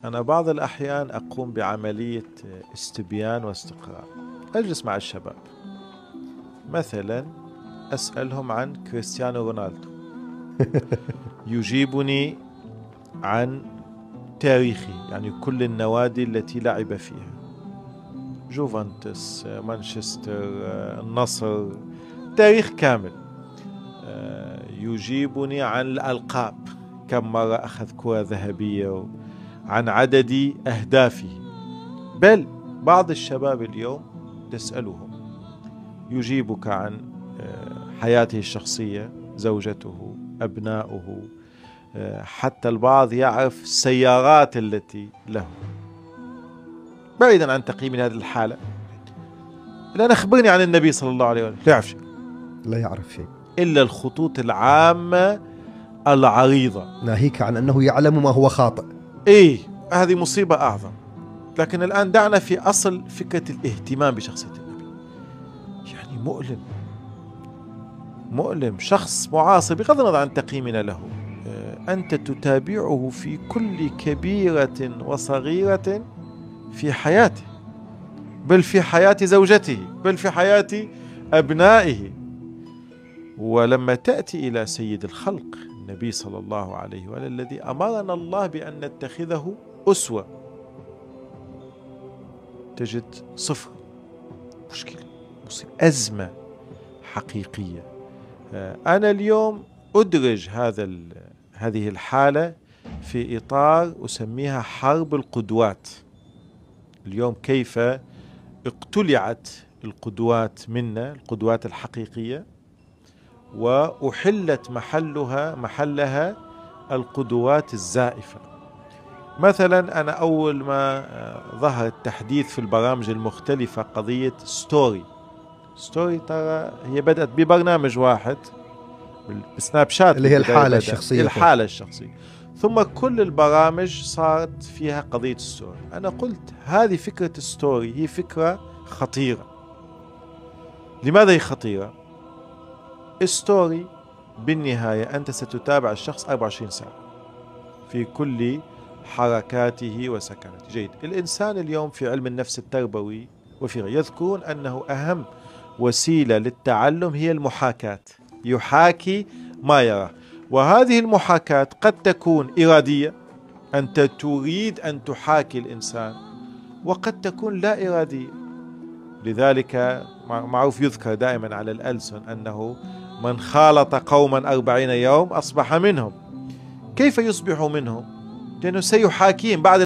أنا بعض الأحيان أقوم بعملية استبيان واستقراء. أجلس مع الشباب مثلا أسألهم عن كريستيانو رونالدو يجيبني عن تاريخي، يعني كل النوادي التي لعب فيها، جوفنتوس، مانشستر، النصر، تاريخ كامل. يجيبني عن الألقاب، كم مرة أخذ كرة ذهبية، عن عدد أهدافه. بل بعض الشباب اليوم تسألهم يجيبك عن حياته الشخصية، زوجته، أبناؤه، حتى البعض يعرف السيارات التي له. بعيدا عن تقييم هذه الحالة، الآن أخبرني عن النبي صلى الله عليه وسلم. لا يعرف شيء، لا يعرف شيء إلا الخطوط العامة العريضة، ناهيك عن أنه يعلم ما هو خاطئ. إيه، هذه مصيبة أعظم. لكن الآن دعنا في أصل فكرة الاهتمام بشخصية النبي. يعني مؤلم، شخص معاصر بغض النظر عن تقييمنا له، أنت تتابعه في كل كبيرة وصغيرة في حياته، بل في حياة زوجته، بل في حياة أبنائه. ولما تأتي إلى سيد الخلق النبي صلى الله عليه وآله الذي أمرنا الله بأن نتخذه أسوة، تجد صفر، مشكلة، مصيبة، أزمة حقيقية. أنا اليوم أدرج هذه الحالة في إطار أسميها حرب القدوات. اليوم كيف اقتلعت القدوات منا، القدوات الحقيقية، وأحلت محلها القدوات الزائفة. مثلا أنا أول ما ظهر التحديث في البرامج المختلفة قضية ستوري ترى هي بدأت ببرنامج واحد بسناب شات اللي هي الحالة الشخصية، ثم كل البرامج صارت فيها قضية ستوري. أنا قلت هذه فكرة ستوري هي فكرة خطيرة. لماذا هي خطيرة؟ ستوري بالنهاية أنت ستتابع الشخص 24 ساعة في كل حركاته وسكناته. جيد، الإنسان اليوم في علم النفس التربوي وفي غيره يذكرون أنه أهم وسيلة للتعلم هي المحاكاة، يحاكي ما يراه. وهذه المحاكاة قد تكون إرادية، أنت تريد أن تحاكي الإنسان، وقد تكون لا إرادية. لذلك معروف يذكر دائما على الألسن أنه من خالط قوما 40 يوم أصبح منهم. كيف يصبح منهم؟ لأنه سيحاكيهم بعد